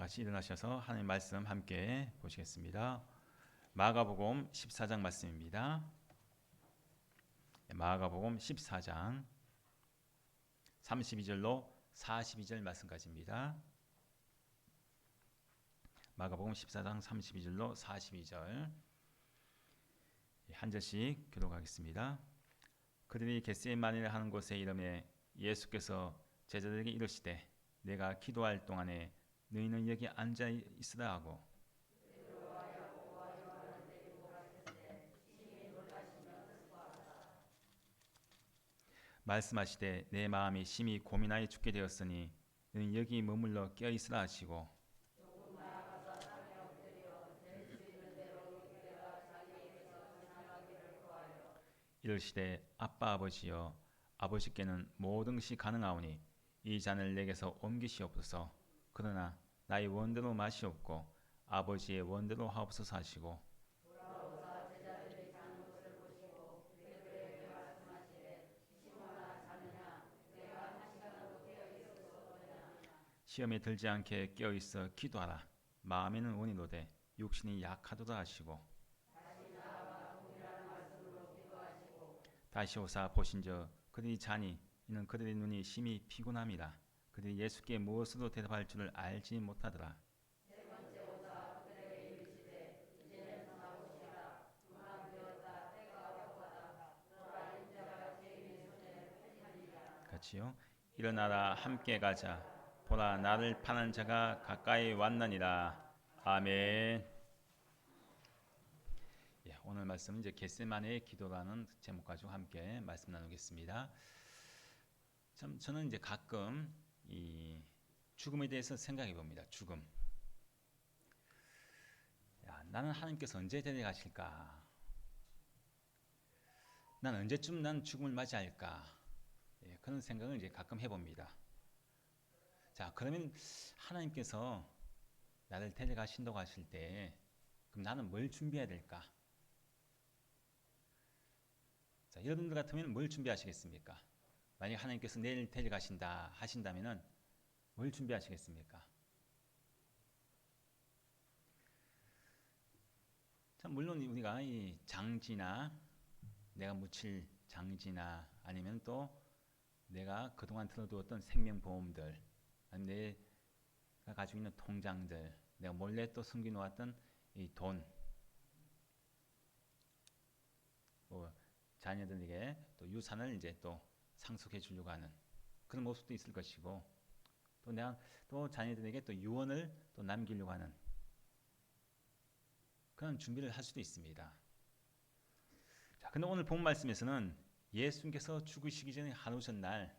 같이 일어나셔서 하나님 말씀 함께 보시겠습니다. 마가복음 14장 말씀입니다. 마가복음 14장 32절로 42절 말씀까지입니다. 마가복음 14장 32절로 42절 한 절씩 교독하겠습니다. 그들이 겟세마네를 하는 곳에 이르매 예수께서 제자들에게 이르시되 내가 기도할 동안에 너희는 여기 앉아 있으라 하고 말씀하시되 내 마음이 심히 고민하여 죽게 되었으니 너희는 여기 머물러 깨어 있으라 하시고 이르시되 아빠 아버지여 아버지께는 모든 것이 가능하오니 이 잔을 내게서 옮기시옵소서. 그러나 나의 원대로 마시옵고 아버지의 원대로 하옵소서 하시고 시험에 들지 않게 깨어 있어 기도하라. 마음에는 원이로되 육신이 약하도다 하시고 다시 오사 보신저 그들이 자니 이는 그들의 눈이 심히 피곤함이라. 그들이 예수께 무엇으로 대답할 줄을 알지 못하더라. 같이요. 일어나라 함께 가자. 보라 나를 파는 자가 가까이 왔느니라. 아멘. 예, 오늘 말씀은 이제 겟세마네의 기도라는 제목 가지고 함께 말씀 나누겠습니다. 저는 이제 가끔 이 죽음에 대해서 생각해 봅니다. 죽음. 야, 나는 하나님께서 언제 데려가실까? 난 언제쯤 난 죽음을 맞이할까? 예, 그런 생각을 이제 가끔 해봅니다. 자, 그러면 하나님께서 나를 데려가신다고 하실 때, 그럼 나는 뭘 준비해야 될까? 자, 여러분들 같으면 뭘 준비하시겠습니까? 만약 하나님께서 내일 데려가신다 하신다면은 뭘 준비하시겠습니까? 자, 물론 우리가 이 장지나 내가 묻힐 장지나 아니면 또 내가 그동안 들어두었던 생명보험들, 아니면 내가 가지고 있는 통장들, 내가 몰래 또 숨겨놓았던 이 돈, 뭐 자녀들에게 또 유산을 이제 또 상속해 주려고 하는 그런 모습도 있을 것이고, 또 내가 또 자녀들에게 또 유언을 또 남기려고 하는 그런 준비를 할 수도 있습니다. 자, 근데 오늘 본 말씀에서는 예수님께서 죽으시기 전에 하루 전날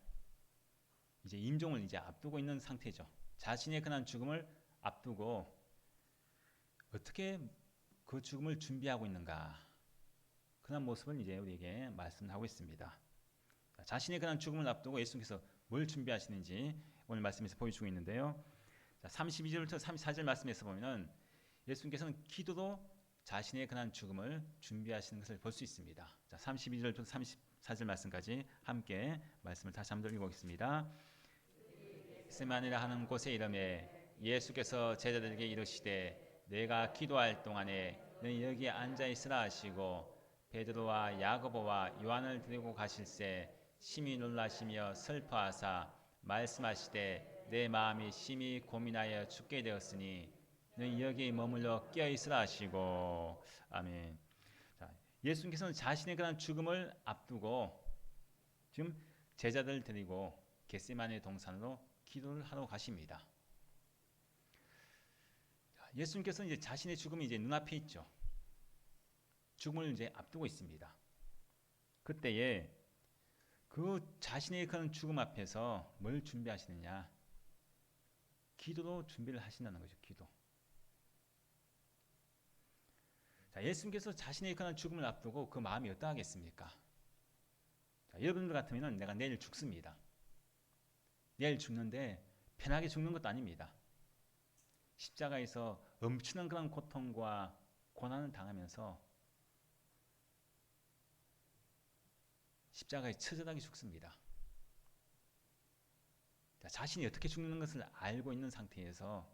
이제 임종을 이제 앞두고 있는 상태죠. 자신의 그날 죽음을 앞두고 어떻게 그 죽음을 준비하고 있는가, 그런 모습을 이제 우리에게 말씀하고 있습니다. 자신의 그날 죽음을 앞두고 예수님께서 뭘 준비하시는지 오늘 말씀에서 보여주고 있는데요. 32절부터 34절 말씀에서 보면은 예수님께서는 기도로 자신의 그날 죽음을 준비하시는 것을 볼 수 있습니다. 자, 32절부터 34절 말씀까지 함께 말씀을 다시 한번 읽어보겠습니다. 겟세마네라 하는 곳에 이르매 예수께서 제자들에게 이르시되 내가 기도할 동안에 너희 여기 앉아 있으라 하시고 베드로와 야고보와 요한을 데리고 가실새 심히 놀라시며 슬퍼하사 말씀하시되 내 마음이 심히 고민하여 죽게 되었으니 너희 여기 머물러 깨어 있으라 하시고 아멘. 자, 예수님께서는 자신의 그런 죽음을 앞두고 지금 제자들 데리고 겟세마네 동산으로 기도를 하러 가십니다. 예수님께서는 이제 자신의 죽음이 이제 눈앞에 있죠. 죽음을 이제 앞두고 있습니다. 그때에 그 자신의 그런 죽음 앞에서 뭘 준비하시느냐? 기도로 준비를 하신다는 거죠. 기도. 자, 예수님께서 자신의 그런 죽음을 앞두고 그 마음이 어떠하겠습니까? 자, 여러분들 같으면 내가 내일 죽습니다. 내일 죽는데 편하게 죽는 것도 아닙니다. 십자가에서 엄청난 그런 고통과 고난을 당하면서 십자가에 처절하게 죽습니다. 자, 자신이 어떻게 죽는 것을 알고 있는 상태에서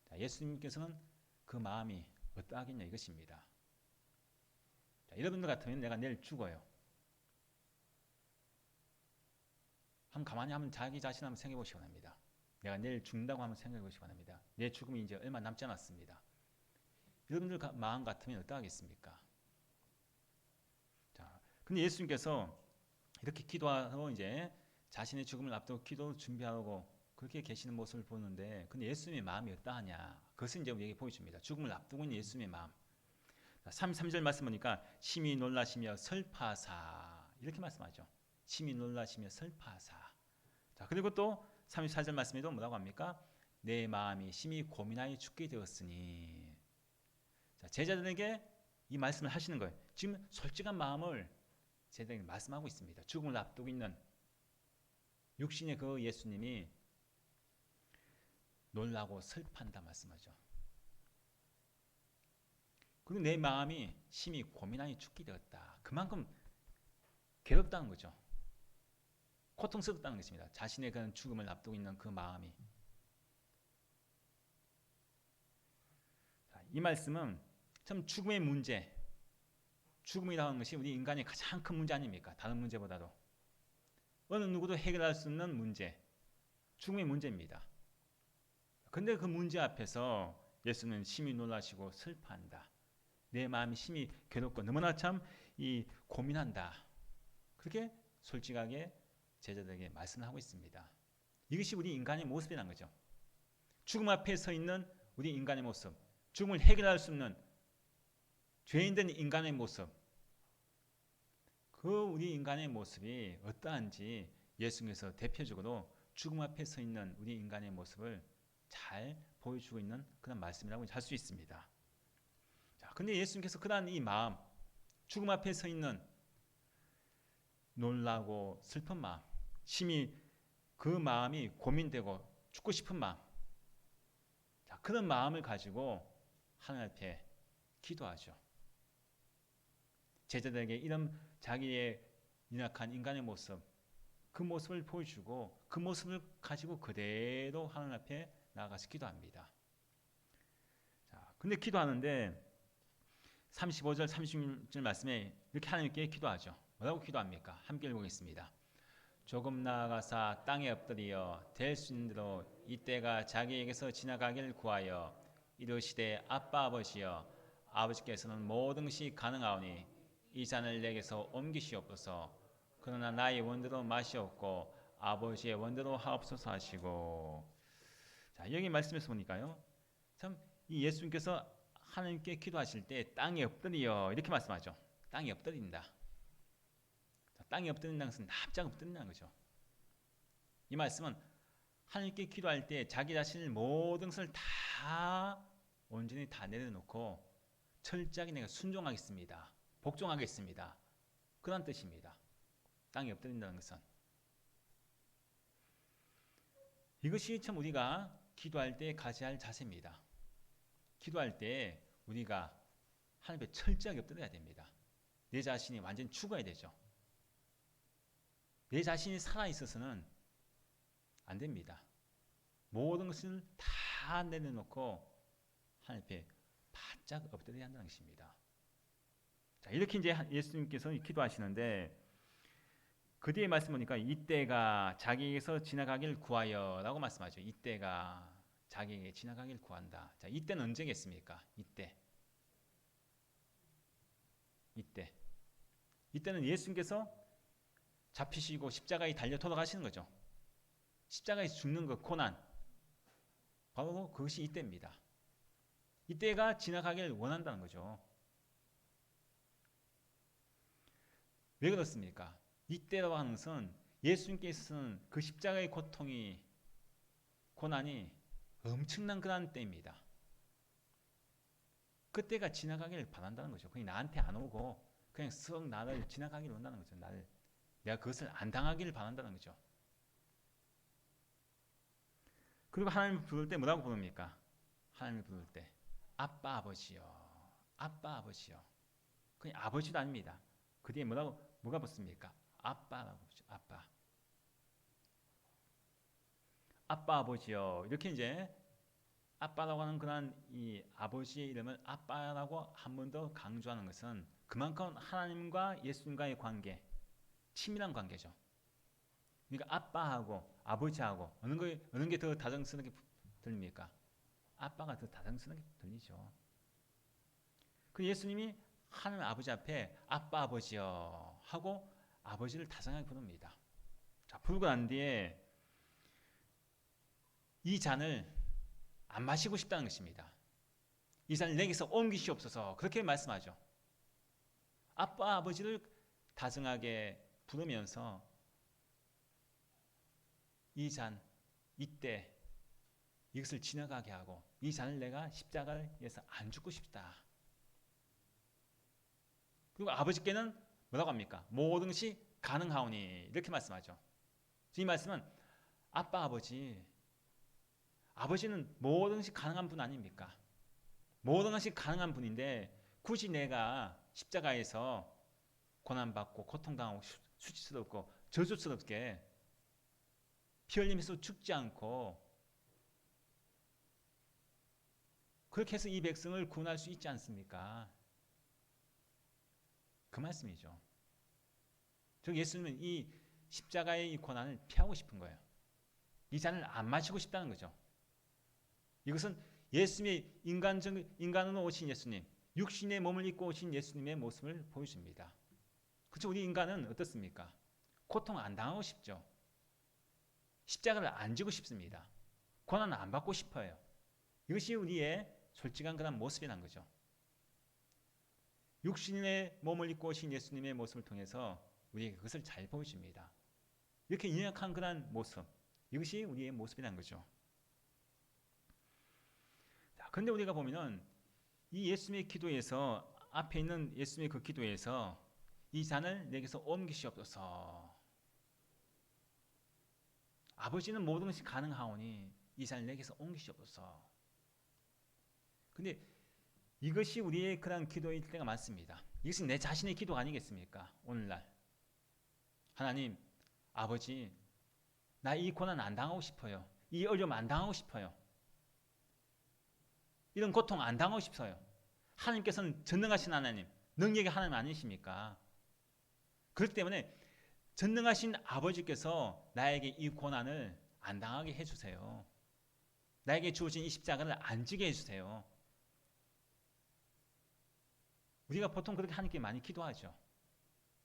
자, 예수님께서는 그 마음이 어떠하겠냐 이것입니다. 자, 여러분들 같으면 내가 내일 죽어요. 한번 자기 자신 한번 생각해 보시기 바랍니다. 내가 내일 죽는다고 한번 생각해 보시기 바랍니다. 내 죽음이 이제 얼마 남지 않았습니다. 여러분들 마음 같으면 어떠하겠습니까? 자, 근데 예수님께서 이렇게 기도하고 이제 자신의 죽음을 앞두고 기도 준비하고 그렇게 계시는 모습을 보는데, 근데 예수님의 마음이 어떠하냐? 그것을 이제 우리에게 보여줍니다. 죽음을 앞두고 있는 예수님의 마음. 33절 말씀 보니까 심히 놀라시며 슬퍼하사 이렇게 말씀하죠. 심히 놀라시며 슬퍼하사. 자, 그리고 또 34절 말씀에도 뭐라고 합니까? 내 마음이 심히 고민하여 죽게 되었으니. 자, 제자들에게 이 말씀을 하시는 거예요. 지금 솔직한 마음을 제자들에게 말씀하고 있습니다. 죽음을 앞두고 있는 육신의 그 예수님이 놀라고 슬퍼한다 말씀하죠. 그리고 내 마음이 심히 고민하여 죽게 되었다. 그만큼 괴롭다는 거죠. 고통스럽다는 것입니다. 자신의 그런 죽음을 앞두고 있는 그 마음이. 자, 이 말씀은 참 죽음의 문제, 죽음이라는 것이 우리 인간의 가장 큰 문제 아닙니까? 다른 문제보다도. 어느 누구도 해결할 수 없는 문제, 죽음의 문제입니다. 근데 그 문제 앞에서 예수는 심히 놀라시고 슬퍼한다. 내 마음이 심히 괴롭고 너무나 참 고민한다. 그렇게 솔직하게 제자들에게 말씀을 하고 있습니다. 이것이 우리 인간의 모습이라는 거죠. 죽음 앞에 서 있는 우리 인간의 모습, 죽음을 해결할 수 없는 죄인된 인간의 모습, 그 우리 인간의 모습이 어떠한지 예수님께서 대표적으로 죽음 앞에 서 있는 우리 인간의 모습을 잘 보여주고 있는 그런 말씀이라고 할 수 있습니다. 자, 근데 예수님께서 그러한 이 마음, 죽음 앞에 서 있는 놀라고 슬픈 마음, 심히 그 마음이 고민되고 죽고 싶은 마음, 자, 그런 마음을 가지고 하나님 앞에 기도하죠. 제자들에게 이런 자기의 연약한 인간의 모습, 그 모습을 보여주고 그 모습을 가지고 그대로 하나님 앞에 나아가서 기도합니다. 자, 근데 기도하는데 35절 36절 말씀에 이렇게 하나님께 기도하죠. 뭐라고 기도합니까? 함께 읽어보겠습니다. 조금 나아가사 땅에 엎드리어 될 수 있는 대로 이때가 자기에게서 지나가길 구하여 이르시되 아빠 아버지여 아버지께서는 모든 것이 가능하오니 이 잔을 내게서 옮기시옵소서. 그러나 나의 원대로 마시옵고 아버지의 원대로 하옵소서 하시고. 자, 여기 말씀에서 보니까요, 참 이 예수님께서 하나님께 기도하실 때 땅에 엎드리어 이렇게 말씀하죠. 땅에 엎드린다. 땅에 엎드린다는 것은 납작 엎드린다는 거죠. 이 말씀은 하나님께 기도할 때 자기 자신을 모든 것을 다 온전히 다 내려놓고 철저하게 내가 순종하겠습니다. 복종하겠습니다. 그런 뜻입니다. 땅에 엎드린다는 것은. 이것이 참 우리가 기도할 때 가져야 할 자세입니다. 기도할 때 우리가 하나님 앞에 철저하게 엎드려야 됩니다. 내 자신이 완전히 죽어야 되죠. 내 자신이 살아있어서는 안 됩니다. 모든 것을 다 내려놓고 하나님 앞에 바짝 엎드려야 한다는 것입니다. 자, 이렇게 이제 예수님께서 기도하시는데 그 뒤에 말씀 보니까 이때가 자기에게서 지나가길 구하여 라고 말씀하죠. 이때가 자기에게 지나가길 구한다. 자, 이때는 언제겠습니까? 이때는 예수님께서 잡히시고 십자가에 달려 돌아가시는 거죠. 십자가에서 죽는 그 고난, 바로 그것이 이때입니다. 이때가 지나가길 원한다는 거죠. 왜 그렇습니까? 이때라고 하는 것은 예수님께서는 그 십자가의 고통이, 고난이 엄청난 그런 때입니다. 그때가 지나가길 바란다는 거죠. 그냥 나한테 안 오고 그냥 썩 나를 지나가길 원하는 거죠. 내가 그것을 안 당하기를 바란다는 거죠. 그리고 하나님을 부를 때 뭐라고 부릅니까? 하나님을 부를 때 아빠 아버지요, 아빠 아버지요. 그냥 아버지도 아닙니다. 그 뒤에 뭐가 붙습니까? 아빠라고 부르죠. 아빠 아버지요. 이렇게 이제 아빠라고 하는 그런 이 아버지의 이름을 아빠라고 한 번 더 강조하는 것은 그만큼 하나님과 예수님과의 관계, 친밀한 관계죠. 그러니까 아빠하고 아버지하고 어느 게 더 다정스럽게 들립니까? 아빠가 더 다정스럽게 들리죠. 그 예수님이 하나님 아버지 앞에 아빠 아버지여 하고 아버지를 다정하게 부릅니다. 자, 부르고 난 뒤에 이 잔을 안 마시고 싶다는 것입니다. 이 잔을 내게서 옮기시옵소서 그렇게 말씀하죠. 아빠 아버지를 다정하게 부르면서 이 잔, 이때 이것을 지나가게 하고 이 잔을 내가 십자가를 위해서 안 죽고 싶다. 그리고 아버지께는 뭐라고 합니까? 모든 것이 가능하오니 이렇게 말씀하죠. 이 말씀은 아빠 아버지는 모든 것이 가능한 분 아닙니까? 모든 것이 가능한 분인데 굳이 내가 십자가에서 고난받고 고통당하고 수치스럽고 저주스럽게 피 흘리면서 죽지 않고 그렇게 해서 이 백성을 구원할 수 있지 않습니까? 그 말씀이죠. 즉 예수님은 이 십자가의 이 고난을 피하고 싶은 거예요. 이 잔을 안 마시고 싶다는 거죠. 이것은 예수님의 인간으로 오신 예수님, 육신의 몸을 입고 오신 예수님의 모습을 보여줍니다. 그렇죠? 우리 인간은 어떻습니까? 고통 안 당하고 싶죠. 십자가를 안 지고 싶습니다. 고난을 안 받고 싶어요. 이것이 우리의 솔직한 그런 모습이란 거죠. 육신의 몸을 입고 오신 예수님의 모습을 통해서 우리에게 그것을 잘 보여줍니다. 이렇게 연약한 그런 모습, 이것이 우리의 모습이란 거죠. 그런데 우리가 보면은 이 예수님의 기도에서 앞에 있는 예수님의 그 기도에서 이 잔을 내게서 옮기시옵소서. 아버지는 모든 것이 가능하오니 이 잔을 내게서 옮기시옵소서. 근데 이것이 우리의 그런 기도일 때가 많습니다. 이것은 내 자신의 기도가 아니겠습니까? 오늘날 하나님, 아버지, 나 이 고난 안 당하고 싶어요. 이 어려움 안 당하고 싶어요. 이런 고통 안 당하고 싶어요. 하나님께서는 전능하신 하나님, 능력의 하나님 아니십니까? 그렇기 때문에 전능하신 아버지께서 나에게 이 고난을 안 당하게 해주세요. 나에게 주어진 이 십자가를 안 지게 해주세요. 우리가 보통 그렇게 하나님께 많이 기도하죠.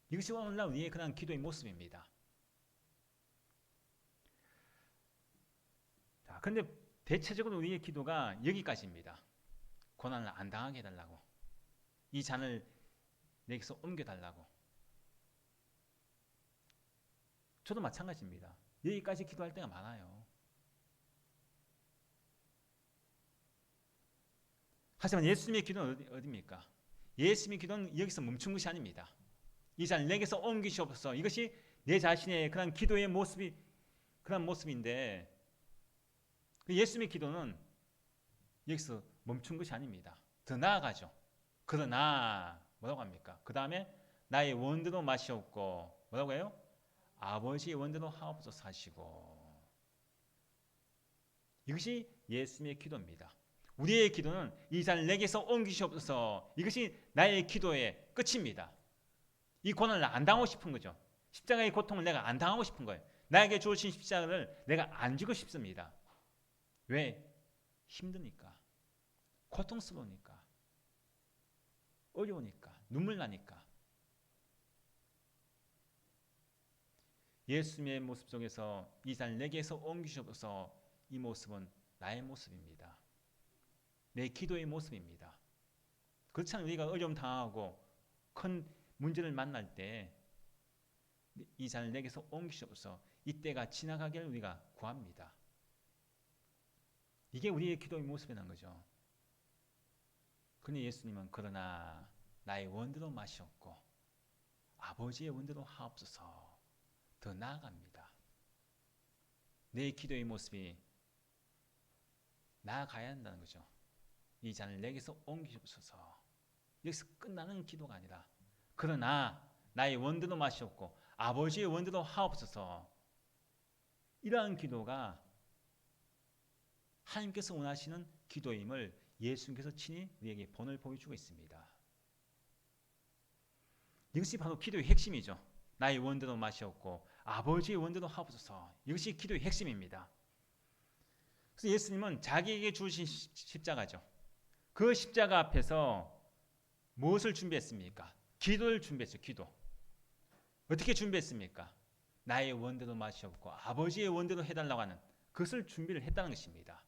이것이 오늘날 우리의 그런 기도의 모습입니다. 자, 근데 대체적으로 우리의 기도가 여기까지입니다. 고난을 안 당하게 해달라고. 이 잔을 내게서 옮겨달라고. 저도 마찬가지입니다. 여기까지 기도할 때가 많아요. 하지만 예수님의 기도는 어디입니까? 예수님의 기도는 여기서 멈춘 것이 아닙니다. 이 잔을 내게서 옮기시옵소서. 이것이 내 자신의 그런 기도의 모습이 그런 모습인데 예수님의 기도는 여기서 멈춘 것이 아닙니다. 더 나아가죠. 그러나 뭐라고 합니까? 그 다음에 나의 원대로 마시옵고 뭐라고 해요? 아버지의 원대로 하옵소서 하시고 이것이 예수님의 기도입니다. 우리의 기도는 이 잔을 내게서 옮기시옵소서 이것이 나의 기도의 끝입니다. 이 고난을 안 당하고 싶은 거죠. 십자가의 고통을 내가 안 당하고 싶은 거예요. 나에게 주어진 십자가를 내가 안 지고 싶습니다. 왜? 힘드니까, 고통스러우니까, 어려우니까, 눈물 나니까. 예수님의 모습 속에서 이 잔을 내게서 옮기셔서 이 모습은 나의 모습입니다. 내 기도의 모습입니다. 그렇잖아요. 우리가 어려움 당하고 큰 문제를 만날 때 이 잔을 내게서 옮기셔서 이때가 지나가기를 우리가 구합니다. 이게 우리의 기도의 모습이라는 거죠. 그런데 예수님은 그러나 나의 원대로 마시옵고 아버지의 원대로 하옵소서 더 나아갑니다. 내 기도의 모습이 나아가야 한다는 거죠. 이 잔을 내게서 옮기옵소서. 여기서 끝나는 기도가 아니라 그러나 나의 원대로 마시옵고 아버지의 원대로 하옵소서. 이러한 기도가 하나님께서 원하시는 기도임을 예수님께서 친히 우리에게 본을 보여주고 있습니다. 이것이 바로 기도의 핵심이죠. 나의 원대로 마시옵고 아버지의 원대로 하옵소서. 이것이 기도의 핵심입니다. 그래서 예수님은 자기에게 주신 십자가죠. 그 십자가 앞에서 무엇을 준비했습니까? 기도를 준비했죠. 기도. 어떻게 준비했습니까? 나의 원대로 마시옵고 아버지의 원대로 해달라고 하는 그것을 준비를 했다는 것입니다.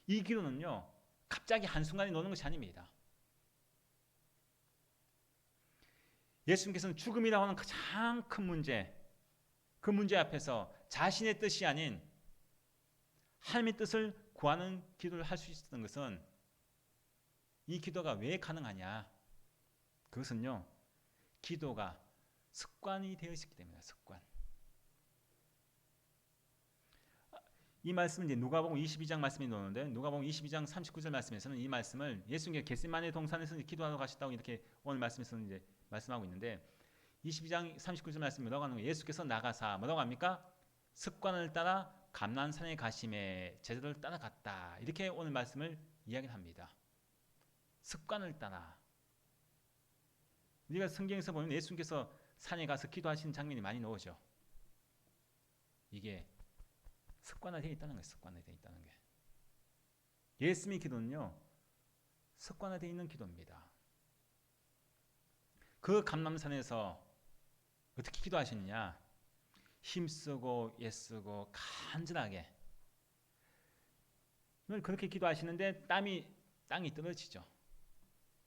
이 기도는요, 갑자기 한순간에 노는 것이 아닙니다. 예수님께서는 죽음이라고 하는 가장 큰 문제, 그 문제 앞에서 자신의 뜻이 아닌 하나님의 뜻을 구하는 기도를 할 수 있었던 것은, 이 기도가 왜 가능하냐? 그것은요, 기도가 습관이 되어 있기 때문이에요. 습관. 이 말씀은 이제 누가복음 22장 말씀이 나오는데, 누가복음 22장 39절 말씀에서는 이 말씀을 예수님께서 겟세마네 동산에서 이렇게 가셨다고 이렇게 오늘 말씀에서는 이제 말씀하고 있는데, 22장 39절 말씀이 뭐라고 하는 거예요? 예수께서 나가사 뭐라고 합니까? 습관을 따라 감난산에 가심에 제자를 따라갔다. 이렇게 오늘 말씀을 이야기를 합니다. 습관을 따라. 우리가 성경에서 보면 예수님께서 산에 가서 기도하시는 장면이 많이 나오죠. 이게 습관화되어 있다는 거예요. 습관화되어 있다는 게. 예수님의 기도는요, 습관화되어 있는 기도입니다. 그 감람산에서 어떻게 기도하셨느냐? 힘쓰고 애쓰고 간절하게. 그렇게 기도하시는데 땅이 떨어지죠.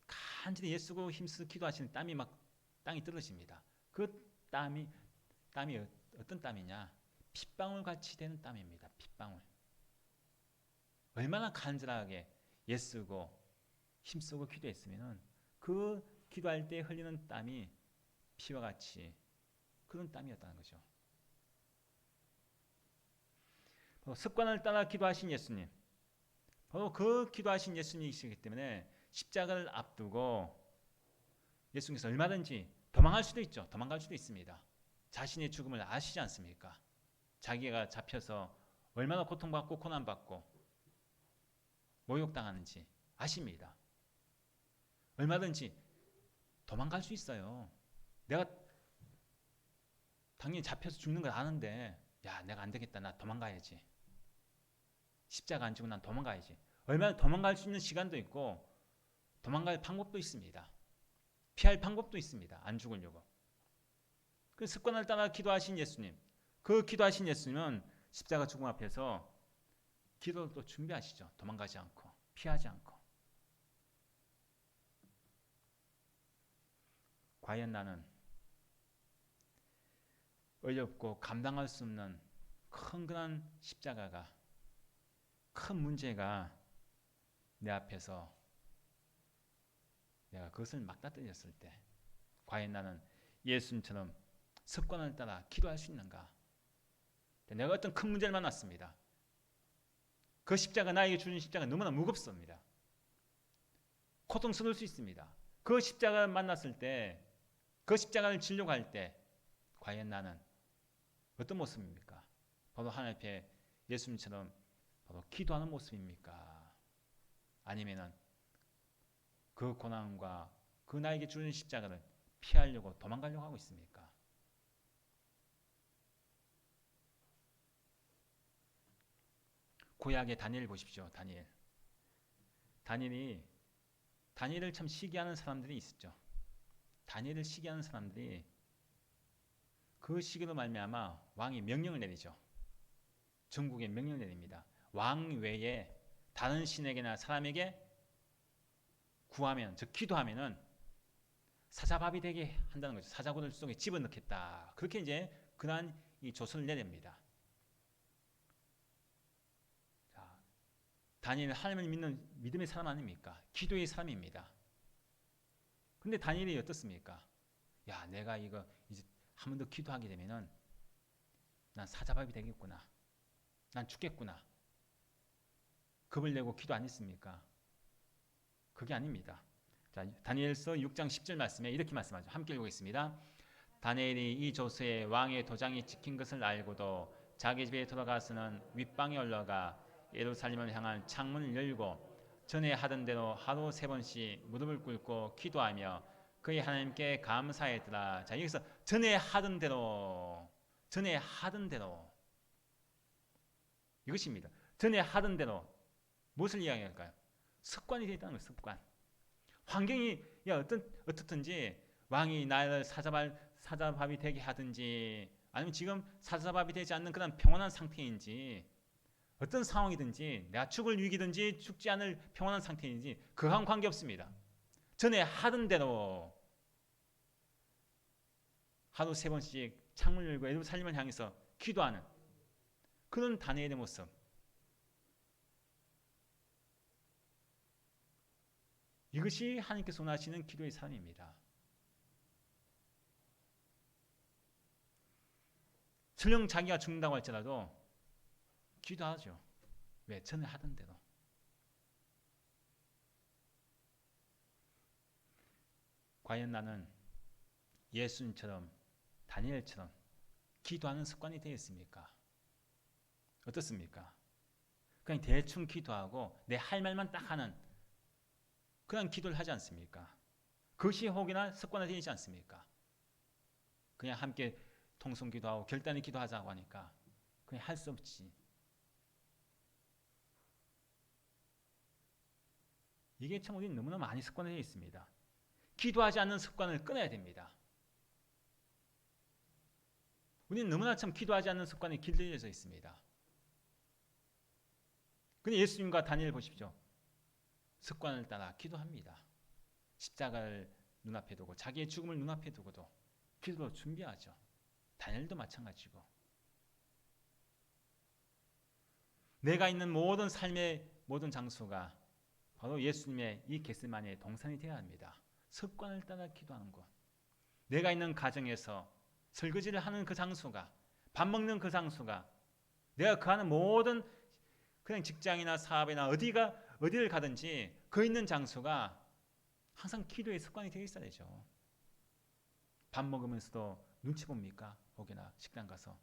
간절히 애쓰고 힘쓰고 기도하시는 땀이 막 땅이 떨어집니다. 그 땀이 어떤 땀이냐? 핏방울 같이 되는 땀입니다. 핏방울. 얼마나 간절하게 애쓰고 힘쓰고 기도했으면은 그 기도할 때 흘리는 땀이 피와 같이 그런 땀이었다는 거죠. 바로 습관을 따라 기도하신 예수님, 바로 그 기도하신 예수님이시기 때문에 십자가를 앞두고 예수님께서 얼마든지 도망갈 수도 있죠. 도망갈 수도 있습니다. 자신의 죽음을 아시지 않습니까? 자기가 잡혀서 얼마나 고통받고 고난받고 모욕당하는지 아십니다. 얼마든지 도망갈 수 있어요. 내가 당연히 잡혀서 죽는 걸 아는데, 야, 내가 안 되겠다. 나 도망가야지. 십자가 안 지고 난 도망가야지. 얼마나 도망갈 수 있는 시간도 있고 도망갈 방법도 있습니다. 피할 방법도 있습니다. 안 죽으려고. 그 습관을 따라 기도하신 예수님, 그 기도하신 예수님은 십자가 죽음 앞에서 기도를 또 준비하시죠. 도망가지 않고 피하지 않고. 과연 나는 어렵고 감당할 수 없는 큰 그런 십자가가, 큰 문제가 내 앞에서 내가 그것을 맞닥뜨렸을 때 과연 나는 예수님처럼 습관을 따라 기도할 수 있는가? 내가 어떤 큰 문제를 만났습니다. 그 십자가, 나에게 주는 십자가 너무나 무겁습니다. 고통스러울 수 있습니다. 그 십자가를 만났을 때, 그 십자가를 지려고 할 때 과연 나는 어떤 모습입니까? 바로 하나님 앞에 예수님처럼 바로 기도하는 모습입니까? 아니면은 그 고난과 그 나에게 주는 십자가를 피하려고 도망가려고 하고 있습니까? 구약의 다니엘 보십시오. 다니엘을 참 시기하는 사람들이 있었죠. 다니엘을 시기하는 사람들이 그 시기로 말미암아 왕이 명령을 내리죠. 전국에 명령을 내립니다. 왕 외에 다른 신에게나 사람에게 구하면, 즉 기도하면은 사자밥이 되게 한다는 거죠. 사자굴을 속에 집어넣겠다. 그렇게 이제 그러한 이 조서를 내립니다. 자, 다니엘은 하나님을 믿는 믿음의 사람 아닙니까? 기도의 사람입니다. 근데 다니엘이 어떻습니까? 야, 내가 이거 이제 한 번 더 기도하게 되면은 난 사자밥이 되겠구나. 난 죽겠구나. 겁을 내고 기도 안 했습니까? 그게 아닙니다. 자, 다니엘서 6장 10절 말씀에 이렇게 말씀하죠. 함께 읽겠습니다. 다니엘이 이 조서에 왕의 도장이 찍힌 것을 알고도 자기 집에 돌아가서는 윗방에 올라가 예루살렘을 향한 창문을 열고 전에 하던 대로 하루 3번씩 무릎을 꿇고 기도하며 그의 하나님께 감사했더라. 자, 여기서 전에 하던 대로 이것입니다. 전에 하던 대로 무엇을 이야기할까요? 습관이 되어 있다는 거예요. 습관. 환경이 어떻든지 왕이 나를 사자밥이 되게 하든지 아니면 지금 사자밥이 되지 않는 그런 평온한 상태인지 어떤 상황이든지 내가 죽을 위기든지 죽지 않을 평온한 상태인지 그한 관계없습니다. 전에 하던 대로 하루 3번씩 창문을 열고 예루살렘을 향해서 기도하는 그런 다니엘의 모습. 이것이 하나님께서 원하시는 기도의 삶입니다. 설령 자기가 죽는다고 할지라도 기도하죠. 왜? 전에 하던 대로. 과연 나는 예수님처럼 다니엘처럼 기도하는 습관이 되었습니까? 어떻습니까? 그냥 대충 기도하고 내 할 말만 딱 하는 그런 기도를 하지 않습니까? 그것이 혹이나 습관화되지 않습니까? 그냥 함께 통성기도하고 결단의 기도하자고 하니까 그냥 할 수 없지. 이게 참 우리는 너무나 많이 습관되어 있습니다. 기도하지 않는 습관을 끊어야 됩니다. 우리는 너무나 참 기도하지 않는 습관에 길들여져 있습니다. 근데 예수님과 다니엘 보십시오. 습관을 따라 기도합니다. 십자가를 눈앞에 두고 자기의 죽음을 눈앞에 두고도 기도로 준비하죠. 다니엘도 마찬가지고. 내가 있는 모든 삶의 모든 장소가 바로 예수님의 이 겟세마네의 동산이 되어야 합니다. 습관을 따라 기도하는 것. 내가 있는 가정에서 설거지를 하는 그 장소가, 밥 먹는 그 장소가, 내가 가는 모든 그냥 직장이나 사업이나 어디를 가든지 그 있는 장소가 항상 기도의 습관이 되어 있어야 되죠. 밥 먹으면서도 눈치 봅니까? 혹여나 식당 가서.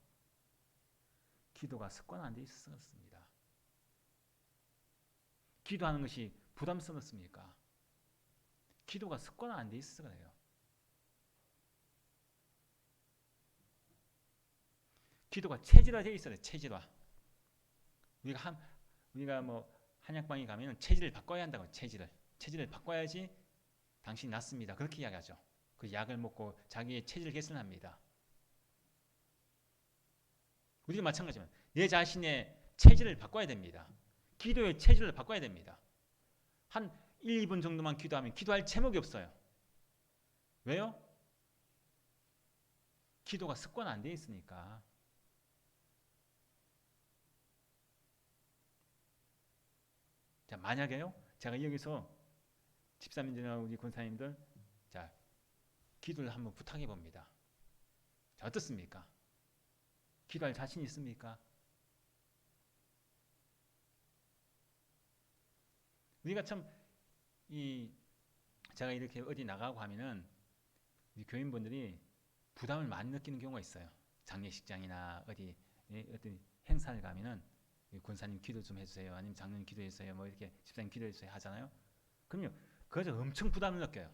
기도가 습관 안 돼 있었습니다. 기도하는 것이 부담스럽습니까? 기도가 습관 안 돼 있어서 그래요. 기도가 체질화 되어 있어요. 체질화. 우리가 뭐 한약방에 가면 체질을 바꿔야 한다고. 체질을 바꿔야지 당신이 낫습니다. 그렇게 이야기하죠. 그 약을 먹고 자기의 체질 개선합니다. 우리도 마찬가지지만 내 자신의 체질을 바꿔야 됩니다. 기도의 체질을 바꿔야 됩니다. 한 1, 2분 정도만 기도하면 기도할 제목이 없어요. 왜요? 기도가 습관 안 돼 있으니까. 자, 만약에요. 제가 여기서 집사님들이나 우리 권사님들 자, 기도를 한번 부탁해 봅니다. 자, 어떻습니까? 기도할 자신 있습니까? 우리가 참 제가 이렇게 어디 나가고 하면은 우리 교인분들이 부담을 많이 느끼는 경우가 있어요. 장례식장이나 어떤 행사를 가면은 권사님 기도 좀 해주세요. 아니면 장로님 기도해주세요. 뭐 이렇게 집사님 기도해주세요 하잖아요. 그럼요. 그래서 엄청 부담을 느껴요.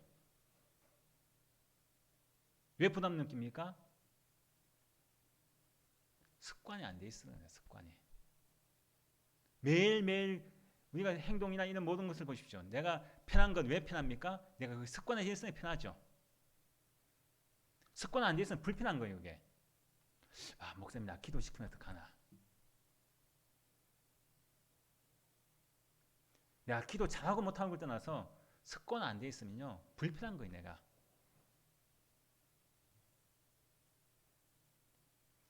왜 부담 느낍니까? 습관이 안 돼 있어요. 습관이. 매일매일 우리가 행동이나 이런 모든 것을 보십시오. 내가 편한 건 왜 편합니까? 내가 그 습관에 대해서 편하죠. 습관 안 돼 있으면 불편한 거예요. 이게. 아, 목사님 나 기도시키면 어떡하나. 내가 기도 잘하고 못하는 걸 떠나서 습관 안 돼 있으면요. 불편한 거예요. 내가.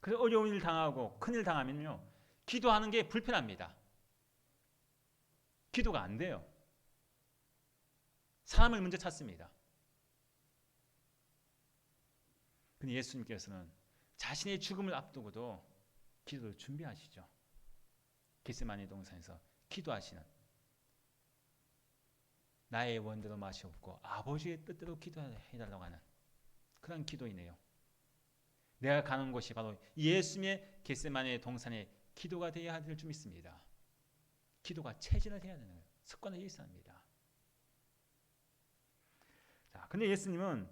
그래서 어려운 일 당하고 큰일 당하면요. 기도하는 게 불편합니다. 기도가 안 돼요. 사람을 먼저 찾습니다. 근데 예수님께서는 자신의 죽음을 앞두고도 기도를 준비하시죠. 겟세마네 동산에서 기도하시는 나의 원대로 마시옵고 아버지의 뜻대로 기도해달라고 하는 그런 기도이네요. 내가 가는 곳이 바로 예수님의 겟세마네 동산의 기도가 되어야 될 줄 믿습니다. 기도가 체질화 되어야 되는 거예요. 습관화되어 있어야 합니다. 자, 근데 예수님은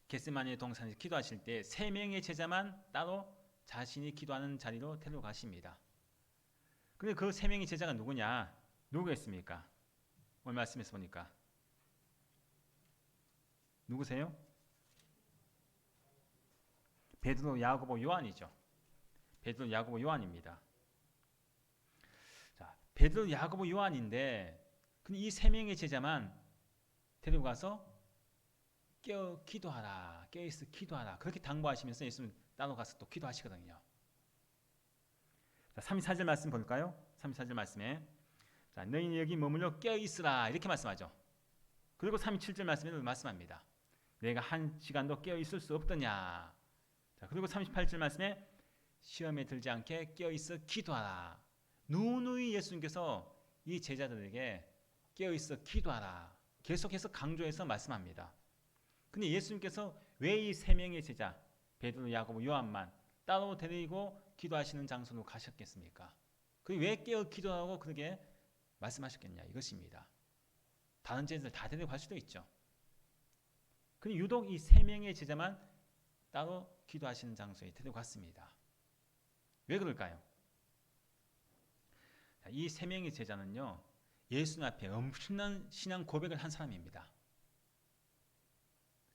겟세마네 동산에서 기도하실 때 3명의 제자만 따로 자신이 기도하는 자리로 데려가십니다. 근데 그 3명의 제자가 누구냐? 누구가 있습니까? 오늘 말씀에서 보니까 누구세요? 베드로, 야고보, 요한이죠. 베드로, 야고보, 요한입니다. 자, 베드로, 야고보, 요한인데 근데 이 3명의 제자만 데려가서 기도하라, 깨어있어 기도하라 그렇게 당부하시면서 예수님 따로 가서 또 기도하시거든요. 자, 34절 말씀 볼까요? 34절 말씀에 자, 너희는 여기 머물러 깨어있으라 이렇게 말씀하죠. 그리고 37절 말씀에도 말씀합니다. 내가 한 시간도 깨어있을 수 없더냐. 자, 그리고 38절 말씀에 시험에 들지 않게 깨어있어 기도하라. 누누이 예수님께서 이 제자들에게 깨어있어 기도하라 계속해서 강조해서 말씀합니다. 근데 예수님께서 왜 이 3명의 제자 베드로, 야고보, 요한만 따로 데리고 기도하시는 장소로 가셨겠습니까? 그리고 왜 깨어 기도하고 그렇게 말씀하셨겠냐 이것입니다. 다른 제자들 다 데려갈 수도 있죠. 근데 유독 이 3명의 제자만 따로 기도하시는 장소에 데려갔습니다. 왜 그럴까요? 이 3명의 제자는요 예수님 앞에 엄청난 신앙 고백을 한 사람입니다.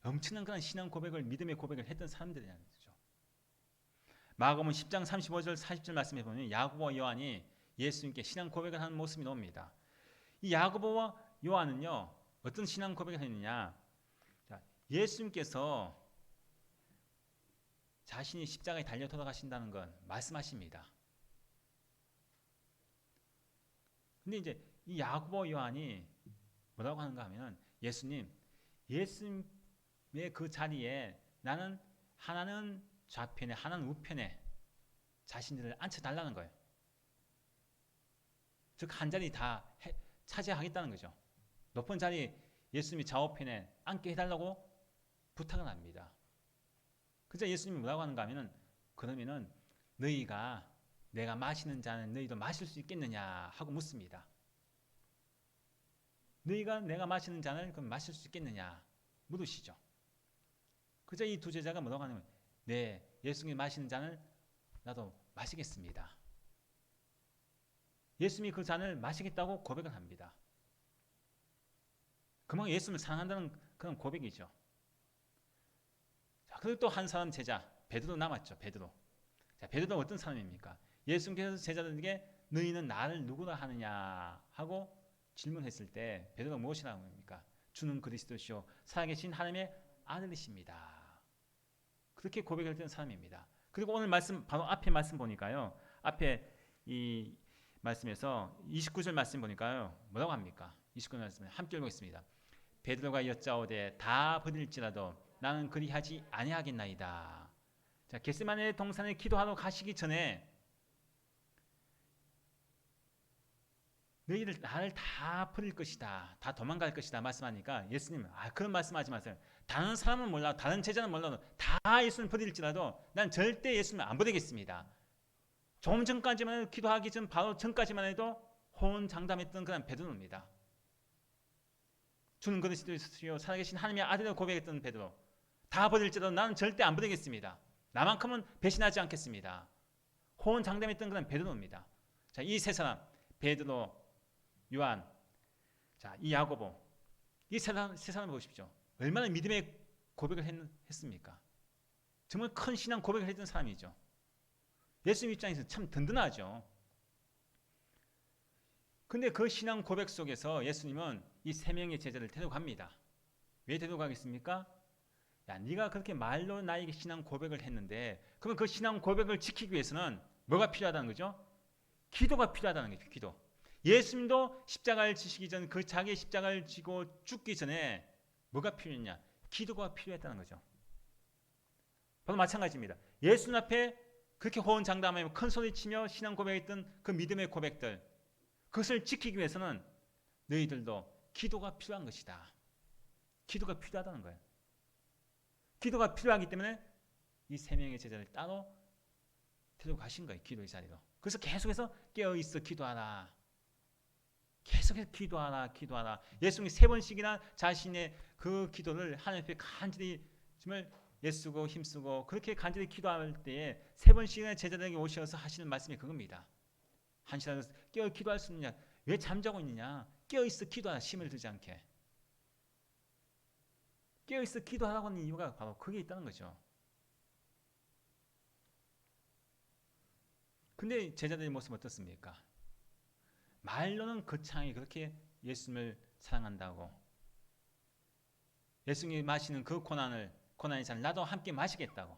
엄청난 그런 신앙 고백을 믿음의 고백을 했던 사람들이라는 거죠. 마가복음 10장 35절 40절 말씀해 보면 야고보와 요한이 예수님께 신앙 고백을 하는 모습이 나옵니다. 이 야고보와 요한은요 어떤 신앙 고백을 했느냐? 자, 예수님께서 자신이 십자가에 달려 돌아가신다는 건 말씀하십니다. 근데 이제 이 야고보 요한이 뭐라고 하는가 하면 예수님의 그 자리에 나는 하나는 좌편에 하나는 우편에 자신들을 앉혀달라는 거예요. 즉 한 자리 다 차지하겠다는 거죠. 높은 자리 예수님이 좌우편에 앉게 해달라고 부탁을 합니다. 그래서 예수님이 뭐라고 하는가 하면은 그러면은 너희가 내가 마시는 잔은 너희도 마실 수 있겠느냐 하고 묻습니다. 너희가 내가 마시는 잔을 그럼 마실 수 있겠느냐 물으시죠. 그저 이 두 제자가 뭐라고 하냐면 네 예수님이 마시는 잔을 나도 마시겠습니다. 예수님이 그 잔을 마시겠다고 고백을 합니다. 그만큼 예수님을 사랑한다는 그런 고백이죠. 자, 그리고 또 한 사람 제자 베드로 남았죠. 베드로. 자, 베드로는 어떤 사람입니까? 예수님께서 제자들에게 너희는 나를 누구라 하느냐 하고 질문했을 때 베드로가 무엇이라고 합니까? 주는 그리스도시요 살아계신 하나님의 아들이십니다. 그렇게 고백을 했던 사람입니다. 그리고 오늘 말씀 바로 앞에 말씀 보니까요. 앞에 이 말씀에서 29절 말씀 보니까요. 뭐라고 합니까? 29절 말씀에 함께 읽겠습니다. 베드로가 여짜오되 다 버릴지라도 나는 그리하지 아니하겠나이다. 자, 겟세마네 동산에 기도하러 가시기 전에 너희들 나를 다 버릴 것이다. 다 도망갈 것이다 말씀하니까 예수님 그런 말씀하지 마세요. 다른 사람은 몰라도 다른 제자는 몰라도 다 예수님 버릴지라도 난 절대 예수님 안 버리겠습니다. 조금 전까지만 해도 기도하기 전 바로 전까지만 해도 호언장담했던 그런 베드로입니다. 주는 그리스도시요 살아계신 하나님의 아들을 고백했던 베드로. 다 버릴지라도 나는 절대 안 버리겠습니다. 나만큼은 배신하지 않겠습니다. 호언장담했던 그런 베드로입니다. 자, 이 세 사람 베드로, 요한, 자, 이 야고보 이 세 사람 보십시오. 얼마나 믿음의 고백을 했습니까? 정말 큰 신앙 고백을 했던 사람이죠. 예수님 입장에서 참 든든하죠. 근데 그 신앙 고백 속에서 예수님은 이 3명의 제자를 데려갑니다. 왜 데려가겠습니까? 야, 네가 그렇게 말로 나에게 신앙 고백을 했는데 그러면 그 신앙 고백을 지키기 위해서는 뭐가 필요하다는 거죠? 기도가 필요하다는 거죠. 기도. 예수님도 십자가를 지시기 전 그 자기의 십자가를 지고 죽기 전에 뭐가 필요했냐? 기도가 필요했다는 거죠. 바로 마찬가지입니다. 예수님 앞에 그렇게 호언장담하며 큰 소리치며 신앙 고백했던 그 믿음의 고백들 그것을 지키기 위해서는 너희들도 기도가 필요한 것이다. 기도가 필요하다는 거예요. 기도가 필요하기 때문에 이 세 명의 제자를 따로 데리고 가신 거예요. 기도의 자리로. 그래서 계속해서 깨어있어 기도하라. 계속해서 기도하라. 예수님이 세 번씩이나 자신의 그 기도를 하나님 앞에 간절히 정말 애쓰고 힘쓰고 그렇게 간절히 기도할 때에 세 번씩이나 제자들에게 오셔서 하시는 말씀이 그겁니다. 한 시간에 깨어 기도할 수 있느냐? 왜 잠자고 있느냐? 깨어있어 기도하라. 힘을 들지 않게. 깨어있어 기도하라고 하는 이유가 바로 그게 있다는 거죠. 근데 제자들의 모습은 어떻습니까? 말로는 거창하게 그렇게 예수님을 사랑한다고, 예수님이 마시는 그 고난의 잔을 나도 함께 마시겠다고,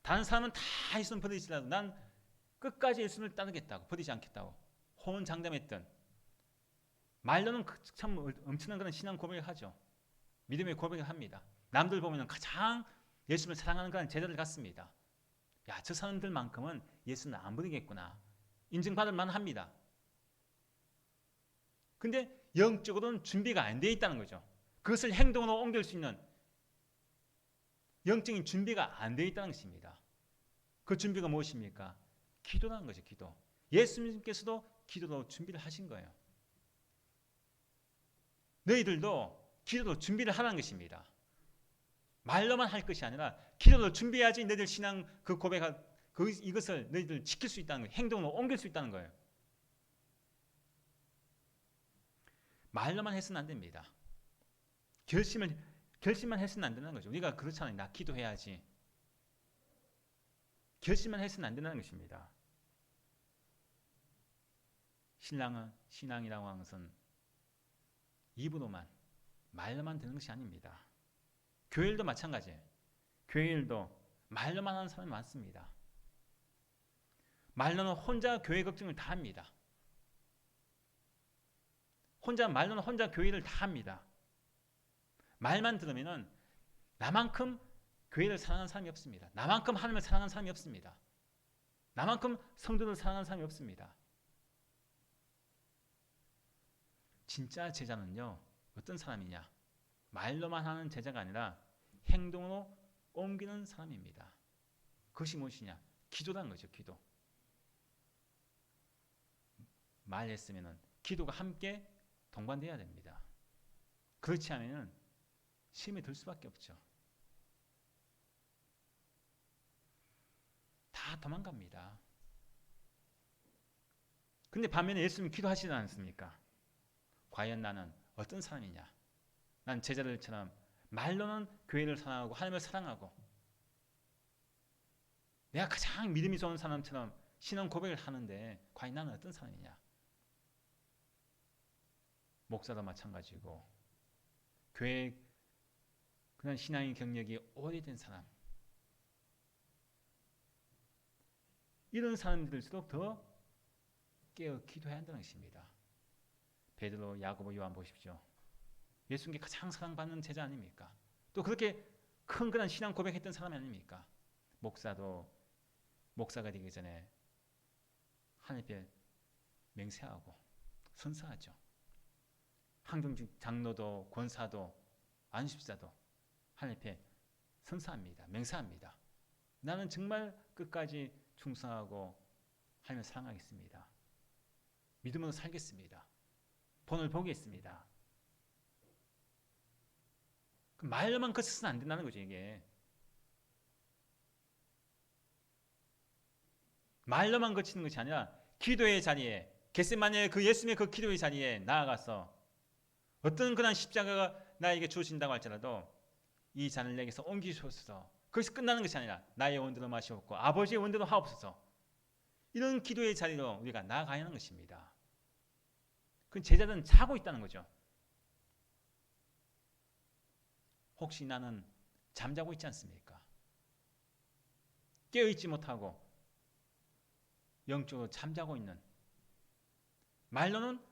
다른 사람은 다 예수님 버리시라도 난 끝까지 예수님을 따르겠다고, 버리지 않겠다고 호언장담했던, 말로는 참 엄청난 그런 신앙 고백을 하죠. 믿음의 고백을 합니다. 남들 보면 가장 예수님을 사랑하는 그런 제자들 같습니다. 야, 저 사람들만큼은 예수는 안 버리겠구나 인증받을 만합니다. 근데 영적으로는 준비가 안 되어 있다는 거죠. 그것을 행동으로 옮길 수 있는 영적인 준비가 안 되어 있다는 것입니다. 그 준비가 무엇입니까? 기도라는 거죠. 기도. 예수님께서도 기도로 준비를 하신 거예요. 너희들도 기도로 준비를 하라는 것입니다. 말로만 할 것이 아니라 기도로 준비해야지 너희들 신앙 그 고백할 이것을 너희들 지킬 수 있다는 거예요. 행동으로 옮길 수 있다는 거예요. 말로만 해서는 안 됩니다. 결심만 해서는 안 된다는 거죠. 우리가 그렇잖아요. 나 기도해야지. 결심만 해서는 안 된다는 것입니다. 신앙이라고 하는 것은 입으로만 말로만 되는 것이 아닙니다. 교회 일도 마찬가지예요. 교회 일도 말로만 하는 사람이 많습니다. 말로는 혼자 교회 걱정을 다 합니다. 말로는 혼자 교회를 다 합니다. 말만 들으면은 나만큼 교회를 사랑하는 사람이 없습니다. 나만큼 하나님을 사랑하는 사람이 없습니다. 나만큼 성도를 사랑하는 사람이 없습니다. 진짜 제자는요, 어떤 사람이냐? 말로만 하는 제자가 아니라 행동으로 옮기는 사람입니다. 그것이 무엇이냐? 기도라는 거죠. 기도. 말했으면은 기도가 함께 동반돼야 됩니다. 그렇지 않으면 힘이 들 수밖에 없죠. 다 도망갑니다. 근데 반면에 예수님 기도하시지 않습니까? 과연 나는 어떤 사람이냐? 난 제자들처럼 말로는 교회를 사랑하고 하나님을 사랑하고 내가 가장 믿음이 좋은 사람처럼 신앙 고백을 하는데 과연 나는 어떤 사람이냐? 목사도 마찬가지고 교회 그런 신앙의 경력이 오래된 사람, 이런 사람들일수록 더 깨어 기도해야 한다는 것입니다. 베드로, 야고보, 요한 보십시오. 예수님께 가장 사랑받는 제자 아닙니까? 또 그렇게 큰 그런 신앙 고백했던 사람이 아닙니까? 목사가 되기 전에 하나님 앞에 맹세하고 선서하죠. 항정직 장로도 권사도 안수집사도 하나님 앞에 선서합니다. 맹세합니다. 나는 정말 끝까지 충성하고 하나님을 사랑하겠습니다. 믿음으로 살겠습니다. 본을 보겠습니다. 말로만 그쳐서는 안 된다는 거죠. 이게 말로만 그치는 것이 아니라 기도의 자리에, 겟세마네 그 예수님의 그 기도의 자리에 나아가서 어떤 그런 십자가가 나에게 주어진다고 할지라도 이 잔을 내게서 옮기시옵소서. 그것이 끝나는 것이 아니라 나의 원대로 마시옵고 아버지의 원대로 하옵소서. 이런 기도의 자리로 우리가 나아가야 하는 것입니다. 그 제자들은 자고 있다는 거죠. 혹시 나는 잠자고 있지 않습니까? 깨어있지 못하고 영적으로 잠자고 있는, 말로는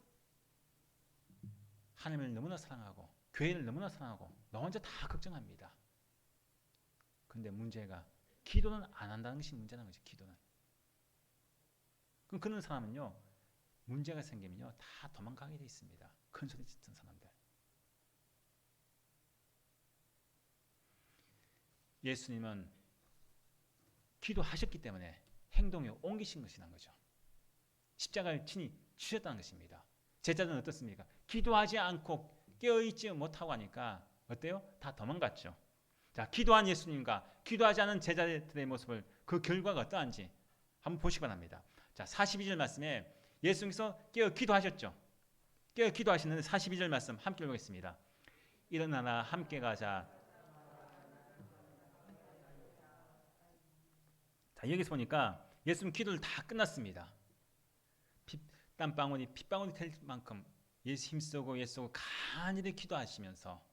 하나님을 너무나 사랑하고 교회를 너무나 사랑하고 너 혼자 다 걱정합니다. 그런데 문제가 기도는 안 한다는 것이 문제라는 거죠. 기도는. 그럼 그런 사람은요, 문제가 생기면요 다 도망가게 돼 있습니다. 큰 소리 짓던 사람들. 예수님은 기도하셨기 때문에 행동에 옮기신 것이라는 거죠. 십자가를 친히 지셨다는 것입니다. 제자들은 어떻습니까? 기도하지 않고 깨어있지 못하고 하니까 어때요? 다 도망갔죠. 자, 기도한 예수님과 기도하지 않은 제자들의 모습을 그 결과가 어떠한지 한번 보시기 바랍니다. 자, 42절 말씀에 예수님께서 깨어 기도하셨죠. 깨어 기도하시는데 42절 말씀 함께 읽겠습니다. 일어나라 함께 가자. 자, 여기서 보니까 예수님 기도를 다 끝났습니다. 땀방울이 핏방울이 될 만큼 예수 힘쓰고 예수고 간절히 기도하시면서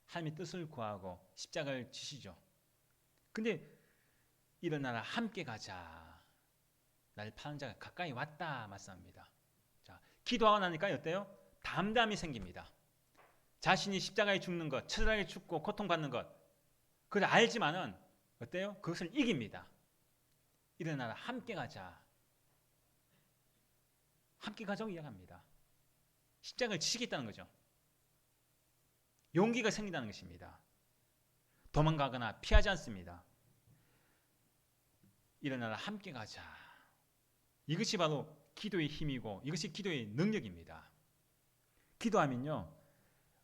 하나님의 뜻을 구하고 십자가를 지시죠. 근데 일어나라 함께 가자. 나를 파는 자가 가까이 왔다 말씀합니다. 자, 기도하고 나니까 어때요? 담담이 생깁니다. 자신이 십자가에 죽는 것, 처절하게 죽고 고통받는 것, 그걸 알지만은 어때요? 그것을 이깁니다. 일어나라 함께 가자. 함께 가자고 이야기합니다. 십자가를 지시겠다는 거죠. 용기가 생긴다는 것입니다. 도망가거나 피하지 않습니다. 일어나라 함께 가자. 이것이 바로 기도의 힘이고 이것이 기도의 능력입니다. 기도하면요,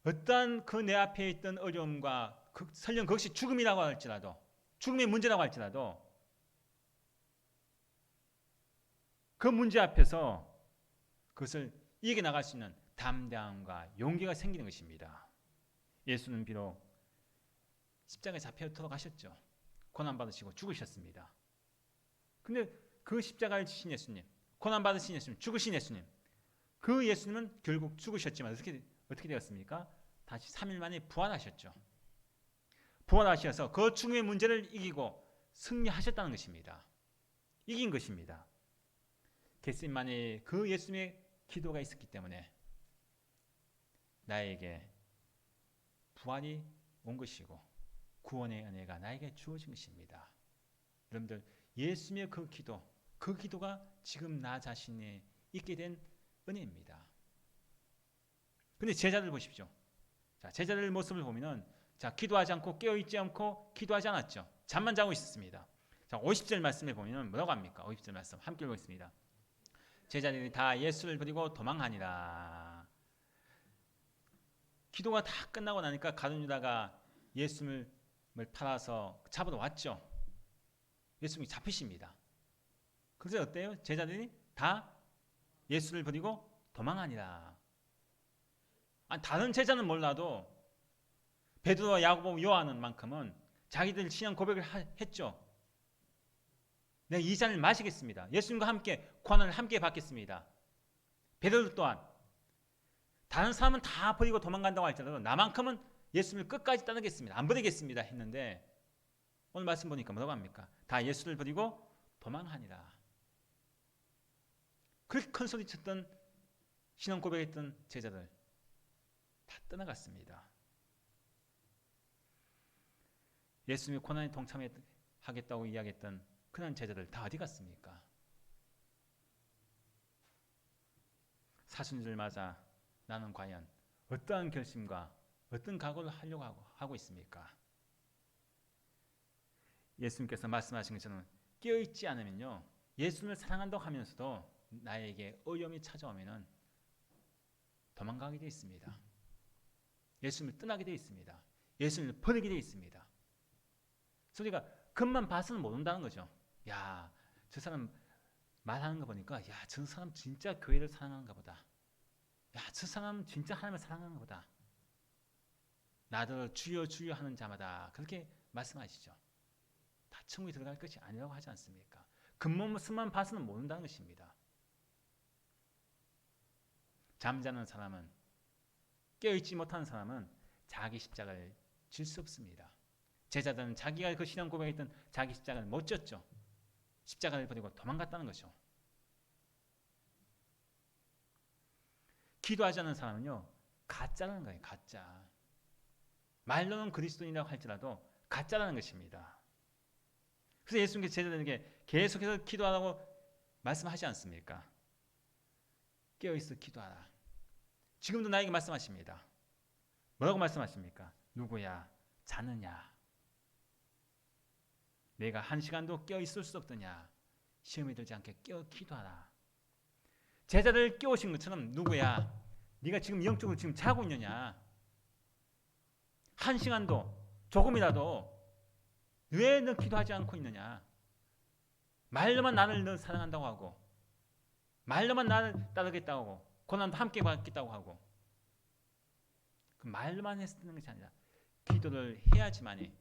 어떠한 그 내 앞에 있던 어려움과 설령 그것이 죽음이라고 할지라도, 죽음의 문제라고 할지라도 그 문제 앞에서 그것을 이겨나갈 수 있는 담대함과 용기가 생기는 것입니다. 예수는 비록 십자가에 잡혀 돌아가셨죠. 고난받으시고 죽으셨습니다. 근데 그 십자가를 지신 예수님, 고난받으신 예수님, 죽으신 예수님, 그 예수님은 결국 죽으셨지만 어떻게 되었습니까? 다시 3일 만에 부활하셨죠. 부활하셔서 그 죽음의 문제를 이기고 승리하셨다는 것입니다. 이긴 것입니다. 겟세마네 그 예수님의 기도가 있었기 때문에 나에게 부활이 온 것이고 구원의 은혜가 나에게 주어진 것입니다. 여러분들, 예수님의 그 기도가 지금 나 자신에 있게 된 은혜입니다. 근데 제자들 보십시오. 자, 제자들 모습을 보면은, 자, 기도하지 않고 깨어있지 않고 기도하지 않았죠. 잠만 자고 있었습니다. 자, 50절 말씀에 보면은 뭐라고 합니까? 50절 말씀 함께 읽겠습니다. 제자들이 다 예수를 버리고 도망하니라. 기도가 다 끝나고 나니까 가룟 유다가 예수님을 팔아서 잡으러 왔죠. 예수님이 잡히십니다. 그래서 어때요? 제자들이 다 예수를 버리고 도망하니라. 다른 제자는 몰라도 베드로와 야고보, 요한은 만큼은 자기들 신앙 고백을 했죠. 내가 이 잔을 마시겠습니다. 예수님과 함께 고난을 함께 받겠습니다. 베드로 또한 다른 사람은 다 버리고 도망간다고 할지라도 나만큼은 예수님을 끝까지 따르겠습니다. 안 버리겠습니다 했는데 오늘 말씀 보니까 뭐라고 합니까? 다 예수를 버리고 도망하니라. 그렇게 큰 소리 쳤던 신앙 고백했던 제자들 다 떠나갔습니다. 예수님이 고난에 동참하겠다고 이야기했던 그런 제자들 다 어디 갔습니까? 사순절을 맞아 나는 과연 어떠한 결심과 어떤 각오를 하려고 하고 있습니까? 예수님께서 말씀하신 것처럼 깨어있지 않으면요, 예수님을 사랑한다고 하면서도 나에게 어려움이 찾아오면 도망가게 되어 있습니다. 예수님을 떠나게 되어 있습니다. 예수님을 버리게 되어 있습니다. 소리가 겉만 봐서는 모른다는 거죠. 야, 저 사람 말하는 거 보니까 야, 저 사람 진짜 교회를 사랑하는가 보다. 야, 저 사람 진짜 하나님을 사랑하는가 보다. 나도 주여 주여 하는 자마다 그렇게 말씀하시죠. 다 천국에 들어갈 것이 아니라고 하지 않습니까? 겉모습만 봐서는 모른다는 것입니다. 잠자는 사람은, 깨어있지 못하는 사람은 자기 십자가를 질 수 없습니다. 제자들은 자기가 그 신앙 고백했던 자기 십자가를 못 졌죠. 십자가를 버리고 도망갔다는 거죠. 기도하지 않는 사람은요, 가짜라는 거예요. 가짜. 말로는 그리스도인이라고 할지라도 가짜라는 것입니다. 그래서 예수님께서 제자들에게 계속해서 기도하라고 말씀하지 않습니까? 깨어있어 기도하라. 지금도 나에게 말씀하십니다. 뭐라고 말씀하십니까? 누구야? 자느냐? 내가 한 시간도 깨어 있을 수 없더냐. 시험에 들지 않게 깨어 기도하라. 제자들 깨우신 것처럼 누구야? 네가 지금 영적으로 지금 자고 있느냐? 한 시간도 조금이라도 왜 너 기도하지 않고 있느냐? 말로만 나를 너 사랑한다고 하고, 말로만 나를 따르겠다고 하고, 고난도 함께 받겠다고 하고, 그 말로만 해서 되는 것이 아니라 기도를 해야지만이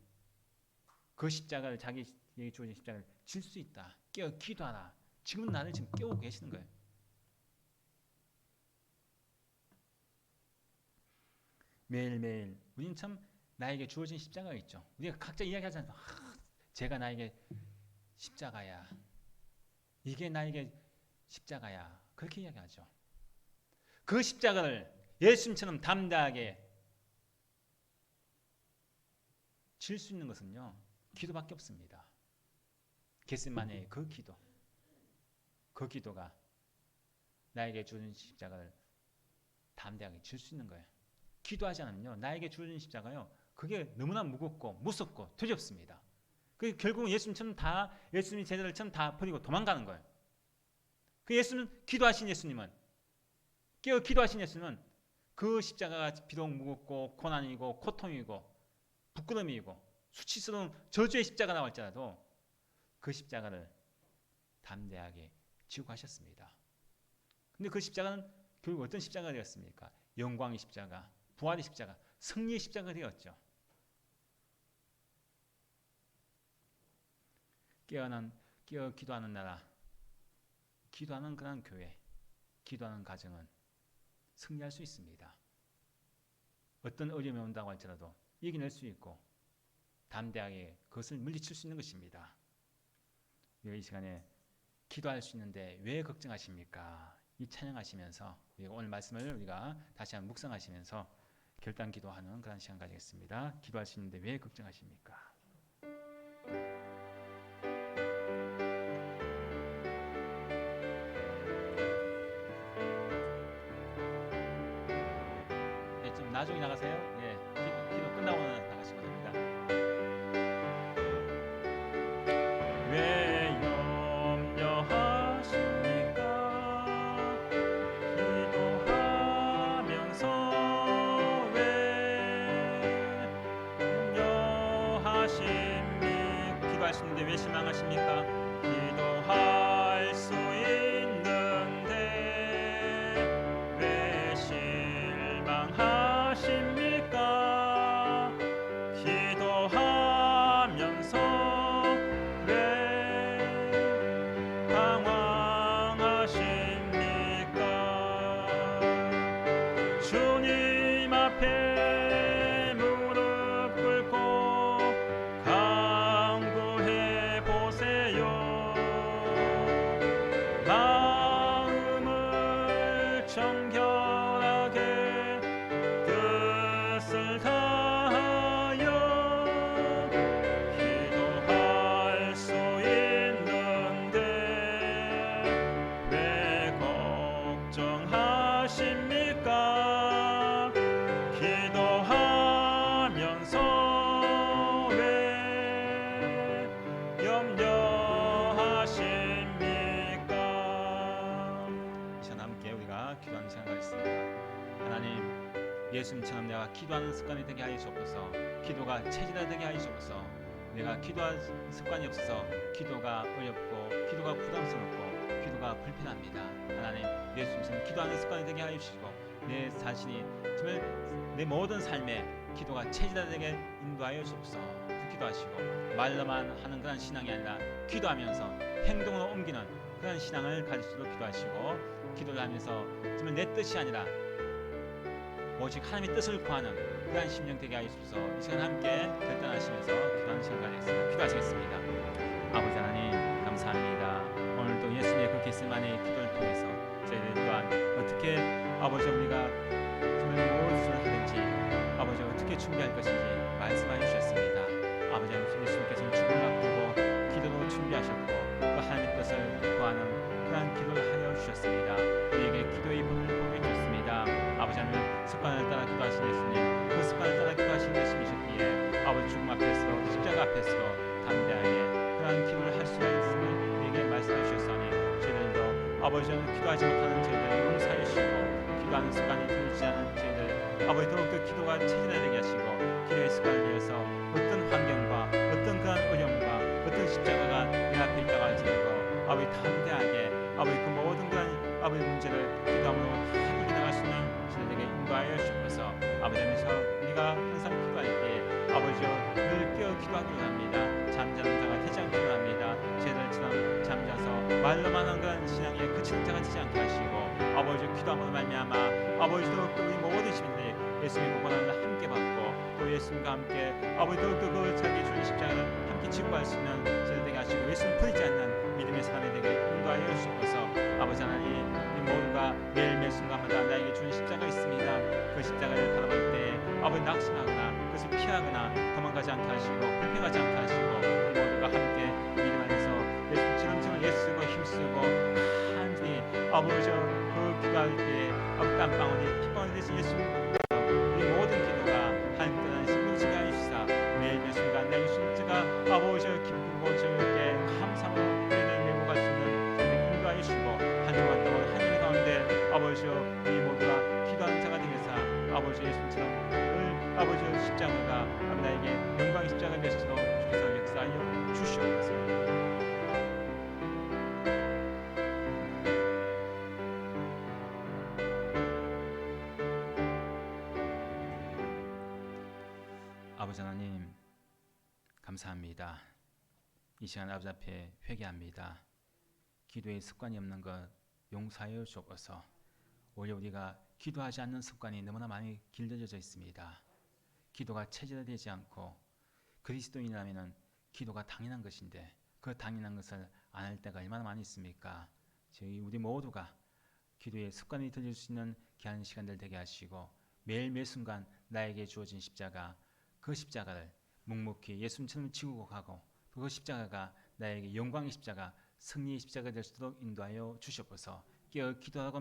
그 십자가를, 자기에게 주어진 십자가를 질 수 있다. 깨어 기도하라. 지금 나를 지금 깨우고 계시는 거예요. 매일매일 우리는 참 나에게 주어진 십자가가 있죠. 우리가 각자 이야기하잖아요. 제가 나에게 십자가야. 이게 나에게 십자가야. 그렇게 이야기하죠. 그 십자가를 예수님처럼 담대하게 질 수 있는 것은요, 기도밖에 없습니다. 겟세마네의 그 기도, 그 기도가 나에게 주어진 십자가를 담대하게 질 수 있는 거예요. 기도하지 않으면요, 나에게 주어진 십자가요, 그게 너무나 무겁고 무섭고 되접습니다. 그 결국은 예수님처럼 다, 예수님 제자들처럼 다 버리고 도망가는 거예요. 그 예수는, 기도하신 예수님은, 깨어 기도하신 예수님은 그 십자가가 비록 무겁고 고난이고 고통이고 부끄러움이고 수치스러운 저주의 십자가 나올지라도 그 십자가를 담대하게 지고 가셨습니다. 근데 그 십자가는 결국 어떤 십자가가 되었습니까? 영광의 십자가, 부활의 십자가, 승리의 십자가가 되었죠. 깨어 기도하는 나라, 기도하는 그런 교회, 기도하는 가정은 승리할 수 있습니다. 어떤 어려움이 온다고 할지라도 이겨낼 수 있고 담대하게 그것을 물리칠 수 있는 것입니다. 우리가 이 시간에 기도할 수 있는데 왜 걱정하십니까? 이 찬양하시면서 우리가 오늘 말씀을 우리가 다시 한번 묵상하시면서 결단 기도하는 그런 시간 가지겠습니다. 기도할 수 있는데 왜 걱정하십니까? 네, 좀 나중에 나가세요. 예, 기도 끝나고는 나가시면 됩니다. 왜 염려하십니까? 기도하면서 왜 염려하십니까? 기도할 수 있는데 왜 실망하십니까? 기도할 수 있는데 왜 실망하십니까? 기도하면서 주님 앞에 무릎 꿇고 간구해 보세요. 마음을 정결하게 뜻을 다하여 기도할 수 있는데 왜 걱정하십니까? 기도하면서 왜 염려하십니까? 이 시간 함께 우리가 기도하는 시간 가졌습니다. 하나님, 예수님처럼 내가 기도하는 습관이 되게 하여 주옵소서. 기도가 체질화 되게 하여 주옵소서. 내가 기도할 습관이 없어서 기도가 어렵고 기도가 부담스럽고 기도가 불편합니다. 하나님, 예수님처럼 기도하는 습관이 되게 하여 주시고 내 자신이 정말 내 모든 삶에 기도가 체질화되게 인도하여 주옵소서. 기도하시고 말로만 하는 그런 신앙이 아니라 기도하면서 행동으로 옮기는 그런 신앙을 가질 수 있도록 기도하시고, 기도를 하면서 정말 내 뜻이 아니라 오직 하나님의 뜻을 구하는 그런 심령 되게 하여 주옵소서. 이 시간 함께 결단하시면서 기도하는 시간 가지겠습니다. 기도하시겠습니다. 아버지 하나님, 감사합니다. 오늘도 예수님의 그 겟세마네의 기도를 통해서 저희들 또한 어떻게 아버지 우리가 정말 무엇을 하든지 아버지 어떻게 준비할 것인지 말씀하여 주셨습니다. 아버지 예수님께서는 죽음을 앞두고 기도로 준비하셨고 또 하나님의 뜻을 구하는 그러한 기도를 하여 주셨습니다. 우리에게 기도의 법을 보게 주셨습니다. 아버지 하나님, 습관을 따라 기도하신 예수님, 그 습관을 따라 기도하신 예수님이셨기에 아버지 죽음 앞에서 십자가 앞에서 담대하게 아버지 기도하지 못하는 저희들 용서해 주시고 기도하는 습관이 들지 않은 저희들 아버지 더욱더 기도가 체질화되게 하시고 기도의 습관을 위해서 어떤 환경과 어떤 그런 어려움과 어떤 십자가가 내 앞에 있다고 할지라도 아버지 담대하게 아버지 그 모든 그런 아버지 문제를 기도함으로 다 이겨나갈 수 있는 저희들에게 인도하여 주옵소서. 아버지 하면서 우리가 항상 기도할 때 아버지여 늘 깨어 기도하기를 합니다. 잠자는 자가 되지 않기를 합니다. 저희들처럼 잠자서 말로만 한 그런 신앙에 그치는 자가 되지 않게 하시고 아버지 기도함으로 말미암아 아버지 더욱더 우리 모든 시민들이 예수님의 고난을 함께 받고 또 예수님과 함께 아버지 더욱더 그 자기 주신 십자가를 함께 지고 갈 수 있는 저희들 되게 하시고 예수님 버리지 않는 믿음의 사람이 되게 인도하여 주옵소서. 아버지 하나님 우리 모두가 매일매일 순간마다 나에게 주신 십자가 있습니다. 그 십자가를 바라볼 때 아버지 낙심하거나 그것을 피하거나 도망가지 않게 하시고 불평하지 않게 하시고 우리 모두가 함께 믿음 안에서 예수님처럼 정말 애쓰고 힘쓰고 간절히 아버지 그 기도할 때 아버지 땀방울이 핏방울이 되신 예수님 우리 모든 기도가 하나님 뜻하신 물지가 하시사 매일매일 순간 나의 십자가 아버지 기쁘고 즐겁게 감사로 우리를 메모갈 수 있는 저희를 인도하여 주시고 한 주간 동안 하늘 가운데 아버지 우리 모두가 기도하는 자가 되겠사 아버지 예수님처럼 늘 아버지 십자가가 나에게 영광의 십자가 되시도록 주께서 역사하여 주시옵소서. 아버지 하나님 감사합니다. 이 시간 아버지 앞에 회개합니다. 기도의 습관이 없는 것 용서하여 주옵소서. 오히려 우리가 기도하지 않는 습관이 너무나 많이 길들여져 있습니다. 기도가 체질화되지 않고 그리스도인이라면 기도가 당연한 것인데 그 당연한 것을 안 할 때가 얼마나 많이 있습니까? 저희 우리 모두가 기도의 습관이 들릴 수 있는 귀한 시간들 되게 하시고 매일 매 순간 나에게 주어진 십자가 그 십자가를 묵묵히 예수님처럼 지고 가고 그 십자가가 나에게 영광의 십자가 승리의 십자가 될 수 있도록 인도하여 주시옵소서. 깨어 기도하고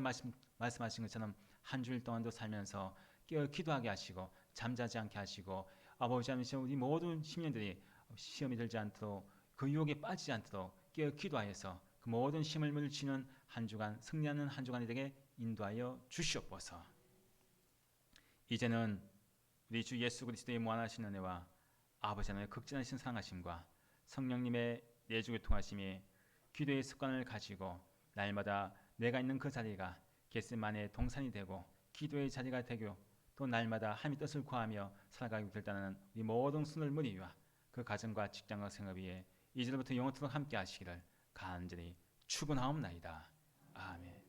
말씀하신 것처럼 한 주일 동안도 살면서 깨어 기도하게 하시고 잠자지 않게 하시고 아버지 하나님 우리 모든 시민들이 시험이 들지 않도록 그 유혹에 빠지지 않도록 깨어 기도하여서 그 모든 시험을 물리치는 한 주간 승리하는 한 주간이 되게 인도하여 주시옵소서. 이제는 우리 주 예수 그리스도의 무한하신 은혜와 아버지 하나님의 극진하신 사랑하심과 성령님의 내주를 통하심이 기도의 습관을 가지고 날마다 내가 있는 그 자리가 겟세마네의 동산이 되고 기도의 자리가 되고 또 날마다 하나님의 뜻을 구하며 살아가게 될다는 우리 모든 순을 무리와 그 가정과 직장과 생활 위에 이제부터 영원토록 함께 하시기를 간절히 축원하옵나이다. 아멘.